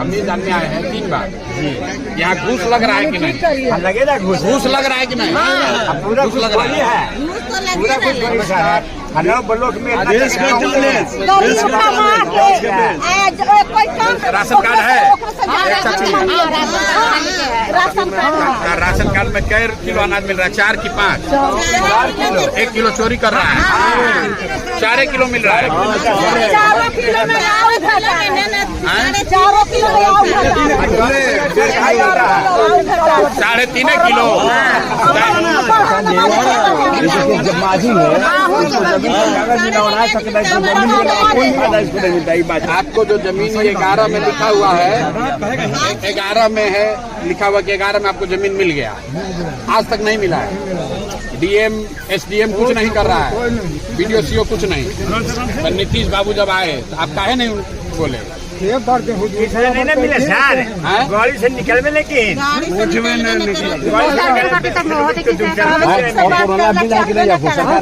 हम ये जानने आए हैं 3 बार यहाँ घूस लग रहा है कि नहीं? लगेगा घूस लग रहा है कि नहीं? पूरा घूस लग रहा है, पूरा घूस हेलो ब्लॉक में राशन कार्ड है? राशन कार्ड में कै किलो अनाज मिल रहा है? 4 की 5? 4 किलो। 1 किलो चोरी कर रहा है, 4 किलो मिल रहा है। 4 किलो में 3.5 किलो। आपको जो जमीन 11 में लिखा हुआ है, 11 में है लिखा हुआ कि 11 में आपको जमीन मिल गया, आज तक नहीं मिला है। डीएम एसडीएम कुछ नहीं कर रहा है, बीडीओ सीओ कुछ नहीं। पर नीतीश बाबू जब आए तो आप काहे नहीं बोले? नहीं ना मिले सर, गाड़ी से निकल में, लेकिन गाड़ी से निकल में